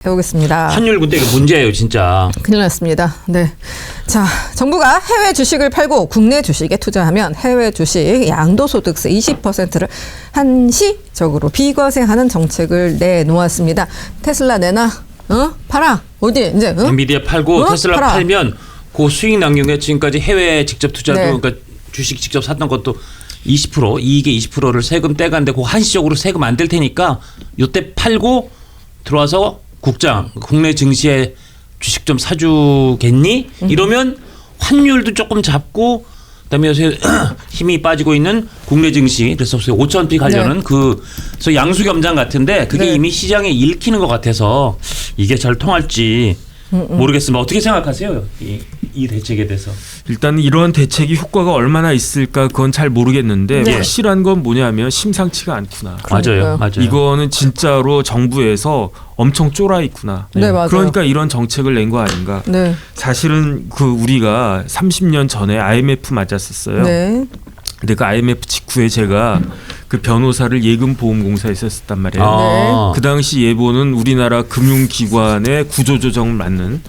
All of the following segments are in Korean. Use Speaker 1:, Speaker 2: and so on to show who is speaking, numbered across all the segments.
Speaker 1: 해보겠습니다.
Speaker 2: 환율 근데 이거 문제예요, 진짜.
Speaker 1: 큰일 났습니다. 네. 자, 정부가 해외 주식을 팔고 국내 주식에 투자하면 해외 주식 양도소득세 20%를 한시적으로 비과세하는 정책을 내놓았습니다. 테슬라 내놔. 팔아. 어디 이제?
Speaker 2: 엔비디아 팔고 테슬라
Speaker 1: 팔아.
Speaker 2: 팔면 그 수익 남긴 게 지금까지 해외 직접 투자도
Speaker 1: 네.
Speaker 2: 그러니까 주식 직접 샀던 것도 20% 이익의 20%를 세금 떼가는데 그 한시적으로 세금 안 될 테니까 이때 팔고 들어와서 국장 국내 증시에 주식 좀 사주겠니? 이러면 환율도 조금 잡고 그다음에 요새 힘이 빠지고 있는 국내 증시 그래서 5,000피 가려는
Speaker 1: 네.
Speaker 2: 그래서 양수겸장 같은데 그게
Speaker 1: 네.
Speaker 2: 이미 시장에 읽히는 것 같아서 이게 잘 통할지 모르겠습니다. 어떻게 생각하세요? 이 대책에 대해서?
Speaker 3: 일단 이런 대책이 효과가 얼마나 있을까 그건 잘 모르겠는데
Speaker 1: 네.
Speaker 3: 확실한 건 뭐냐면 심상치가 않구나.
Speaker 2: 맞아요, 맞아요.
Speaker 3: 이거는 진짜로 정부에서 엄청 쫄아 있구나.
Speaker 1: 네, 맞아요.
Speaker 3: 그러니까 이런 정책을 낸 거 아닌가.
Speaker 1: 네.
Speaker 3: 사실은 그 우리가 30년 전에 IMF 맞았었어요.
Speaker 1: 네.
Speaker 3: 근데 그 IMF 직후에 제가 그 변호사를 예금보험공사에 썼단 말이에요.
Speaker 2: 아.
Speaker 3: 그 당시 예보는 우리나라 금융기관의 구조조정을 맡는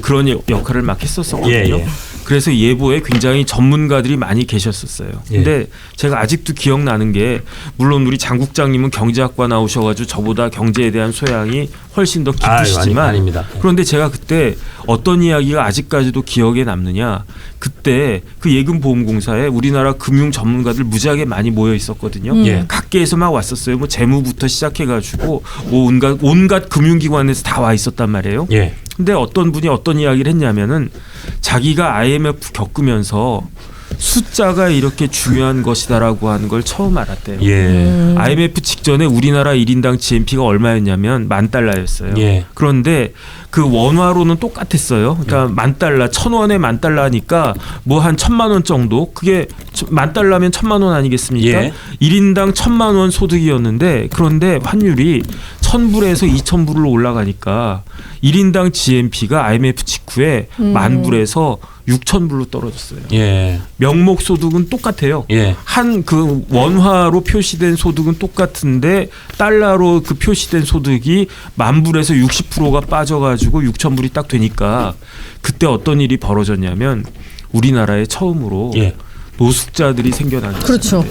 Speaker 3: 그런 역할을 막 했었거든요.
Speaker 2: 예, 예.
Speaker 3: 그래서 예보에 굉장히 전문가들이 많이 계셨었어요. 근데 제가 아직도 기억나는 게 물론 우리 장 국장님은 경제학과 나오셔가지고 저보다 경제에 대한 소양이 훨씬 더 깊으시지만
Speaker 2: 아닙니다.
Speaker 3: 그런데 제가 그때 어떤 이야기가 아직까지도 기억에 남느냐. 그때 그 예금보험공사에 우리나라 금융 전문가들 무지하게 많이 모여 있었거든요.
Speaker 2: 예.
Speaker 3: 각계에서 막 왔었어요. 뭐 재무부터 시작해가지고 뭐 온갖 금융기관에서 다 와 있었단 말이에요.
Speaker 2: 예.
Speaker 3: 근데 어떤 분이 어떤 이야기를 했냐면은 자기가 IMF 겪으면서 숫자가 이렇게 중요한 것이다라고 하는 걸 처음 알았대요.
Speaker 2: 예.
Speaker 3: IMF 직전에 우리나라 1인당 GNP가 얼마였냐면 $10,000였어요.
Speaker 2: 예.
Speaker 3: 그런데 그 원화로는 똑같았어요. 그러니까 $10,000, 1,000원에 $10,000니까 뭐 한 1,000만 원 정도. 그게 $10,000면 1,000만 원 아니겠습니까?
Speaker 2: 예.
Speaker 3: 1인당 1,000만 원 소득이었는데 그런데 환율이 1,000불에서 2,000불로 올라가니까 1인당 GNP가 IMF 직후에 10,000불에서 6,000불로 떨어졌어요.
Speaker 2: 예.
Speaker 3: 명목 소득은 똑같아요.
Speaker 2: 예.
Speaker 3: 한 그 원화로 표시된 소득은 똑같은데 달러로 그 표시된 소득이 10,000불에서 60%가 빠져가지고 6,000불이 딱 되니까 그때 어떤 일이 벌어졌냐면 우리나라에 처음으로
Speaker 2: 예.
Speaker 3: 노숙자들이 생겨난 거예요.
Speaker 1: 그렇죠.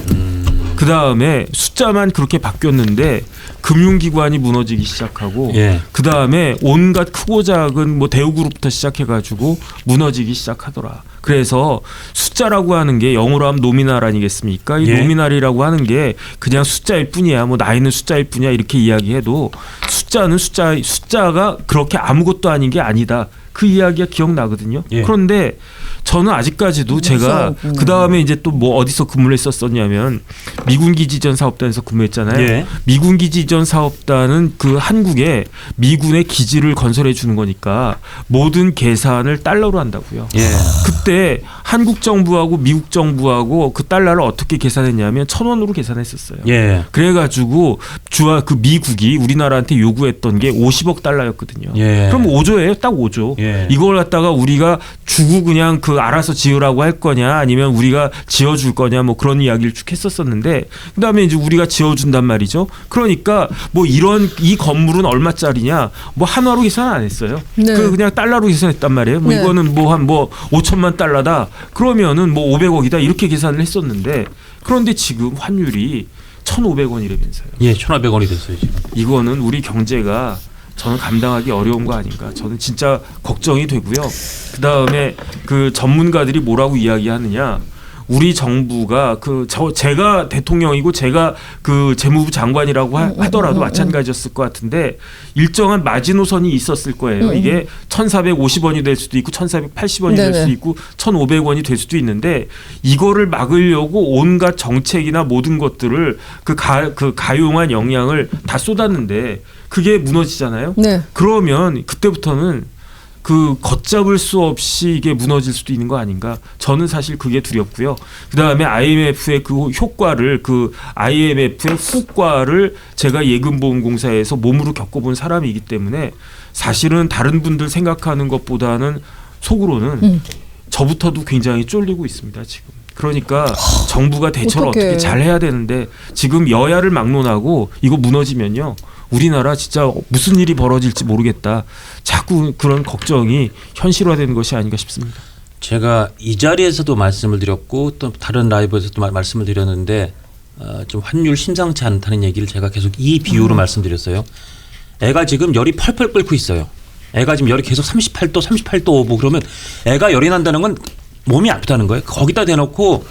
Speaker 3: 그 다음에 숫자만 그렇게 바뀌었는데 금융기관이 무너지기 시작하고
Speaker 2: 예.
Speaker 3: 그 다음에 온갖 크고 작은 뭐 대우그룹부터 시작해가지고 무너지기 시작하더라. 그래서 숫자라고 하는 게 영어로 하면 노미널 아니겠습니까? 이
Speaker 2: 예.
Speaker 3: 노미널이라고 하는 게 그냥 숫자일 뿐이야. 뭐 나이는 숫자일 뿐이야. 이렇게 이야기해도 숫자는 숫자가 그렇게 아무것도 아닌 게 아니다. 그 이야기가 기억나거든요.
Speaker 2: 예.
Speaker 3: 그런데 저는 아직까지도 제가 그 다음에 이제 또 뭐 어디서 근무를 했었었냐면 미군 기지전 사업단에서 근무했잖아요.
Speaker 2: 예.
Speaker 3: 미군 기지전 사업단은 그 한국에 미군의 기지를 건설해 주는 거니까 모든 계산을 달러로 한다고요.
Speaker 2: 예.
Speaker 3: 그때 한국 정부하고 미국 정부하고 그 달러를 어떻게 계산했냐면 1,000원으로 계산했었어요.
Speaker 2: 예.
Speaker 3: 그래가지고 그 미국이 우리나라한테 요구했던 게 50억 달러였거든요.
Speaker 2: 예.
Speaker 3: 그럼 5조예요, 딱 5조.
Speaker 2: 예.
Speaker 3: 이걸 갖다가 우리가 주고 그냥 그 알아서 지으라고 할 거냐, 아니면 우리가 지어줄 거냐, 뭐 그런 이야기를 쭉 했었었는데, 그다음에 이제 우리가 지어준단 말이죠. 그러니까 뭐 이 건물은 얼마짜리냐, 뭐 한화로 계산 안 했어요.
Speaker 1: 네.
Speaker 3: 그냥 달러로 계산했단 말이에요. 뭐
Speaker 1: 네.
Speaker 3: 이거는 뭐 한 5천만 달러다. 그러면은 뭐 500억이다 이렇게 계산을 했었는데, 그런데 지금 환율이 1,500원이라면서요.
Speaker 2: 예, 1,500원이 됐어요, 지금.
Speaker 3: 이거는 우리 경제가 저는 감당하기 어려운 거 아닌가. 저는 진짜 걱정이 되고요. 그다음에 그 전문가들이 뭐라고 이야기하느냐. 우리 정부가 제가 대통령이고 제가 그 재무부 장관이라고 하더라도 마찬가지였을 것 같은데 일정한 마지노선이 있었을 거예요. 이게 1,450원이 될 수도 있고 1,480원이 될 수도 있고 1,500원이 될 수도 있는데 이거를 막으려고 온갖 정책이나 모든 것들을 그 가용한 역량을 다 쏟았는데 그게 무너지잖아요.
Speaker 1: 네.
Speaker 3: 그러면 그때부터는 그 걷잡을 수 없이 이게 무너질 수도 있는 거 아닌가? 저는 사실 그게 두렵고요. 그다음에 IMF의 그 효과를 IMF의 효과를 제가 예금보험공사에서 몸으로 겪어본 사람이기 때문에 사실은 다른 분들 생각하는 것보다는 속으로는 저부터도 굉장히 쫄리고 있습니다, 지금. 그러니까 정부가 대처를
Speaker 1: 어떡해.
Speaker 3: 어떻게 잘 해야 되는데 지금 여야를 막론하고 이거 무너지면요. 우리나라 진짜 무슨 일이 벌어질지 모르겠다. 자꾸 그런 걱정이 현실화되는 것이 아닌가 싶습니다.
Speaker 2: 제가 이 자리에서도 말씀을 드렸고 또 다른 라이브에서도 말씀을 드렸는데 좀 환율 심상치 않다는 얘기를 제가 계속 이 비유로 말씀드렸어요. 애가 지금 열이 펄펄 끓고 있어요. 애가 지금 열이 계속 38도 오고 그러면 애가 열이 난다는 건 몸이 아프다는 거예요. 거기다 대놓고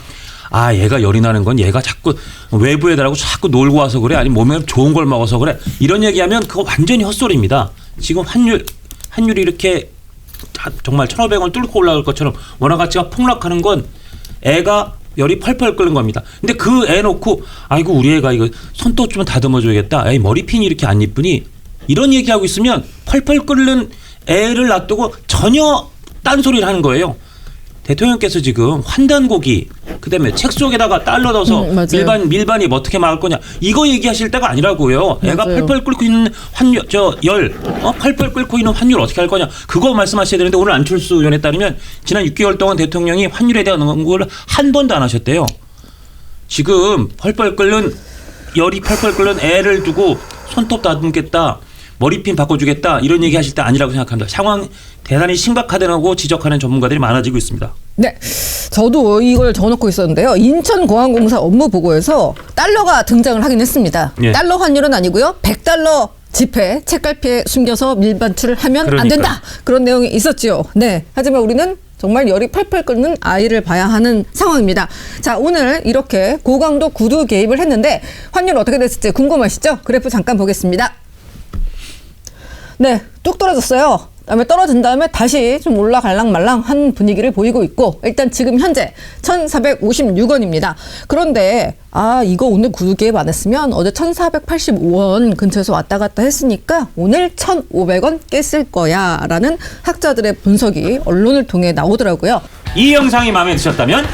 Speaker 2: 얘가 열이 나는 건 얘가 자꾸 외부 애들하고 자꾸 놀고 와서 그래, 아니면 몸에 좋은 걸 먹어서 그래, 이런 얘기하면 그거 완전히 헛소리입니다. 지금 환율이 이렇게 정말 1,500원 뚫고 올라갈 것처럼 원화 가치가 폭락하는 건 애가 열이 펄펄 끓는 겁니다. 근데 그 애 놓고 아이고 우리 애가 이거 손톱 좀 다듬어 줘야겠다. 에이 머리핀이 이렇게 안 이쁘니, 이런 얘기하고 있으면 펄펄 끓는 애를 놔두고 전혀 딴소리를 하는 거예요. 대통령께서 지금 환단고기, 그다음에 책 속에다가 달러 넣어서 밀반입 어떻게 막을 거냐, 이거 얘기하실 때가 아니라고요. 애가
Speaker 1: 맞아요.
Speaker 2: 펄펄 끓고 있는 환율, 펄펄 끓고 있는 환율 어떻게 할 거냐, 그거 말씀하셔야 되는데 오늘 안철수 의원에 따르면 지난 6개월 동안 대통령이 환율에 대한 언급을 한 번도 안 하셨대요. 지금 열이 펄펄 끓는 애를 두고 손톱 다듬겠다, 머리핀 바꿔주겠다, 이런 얘기 하실 때 아니라고 생각합니다. 상황 대단히 심각하다고 지적하는 전문가들이 많아지고 있습니다.
Speaker 1: 네, 저도 이걸 적어놓고 있었는데요. 인천공항공사 업무 보고에서 달러가 등장을 하긴 했습니다.
Speaker 2: 예.
Speaker 1: 달러 환율은 아니고요. 100달러 지폐 책갈피에 숨겨서 밀반출을 하면 안 된다. 그런 내용이 있었죠. 네, 하지만 우리는 정말 열이 펄펄 끓는 아이를 봐야 하는 상황입니다. 자, 오늘 이렇게 고강도 구두 개입을 했는데 환율 어떻게 됐을지 궁금하시죠? 그래프 잠깐 보겠습니다. 네, 뚝 떨어졌어요. 그다음에 떨어진 다음에 다시 좀 올라갈랑말랑한 분위기를 보이고 있고, 일단 지금 현재 1,456원입니다. 그런데 이거 오늘 구두 개입 안 했으면 어제 1,485원 근처에서 왔다 갔다 했으니까 오늘 1,500원 깼을 거야 라는 학자들의 분석이 언론을 통해 나오더라고요.
Speaker 2: 이 영상이 마음에 드셨다면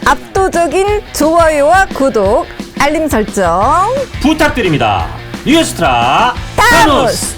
Speaker 1: 압도적인 좋아요와 구독, 알림 설정
Speaker 2: 부탁드립니다. 뉴스트라
Speaker 1: 타노스!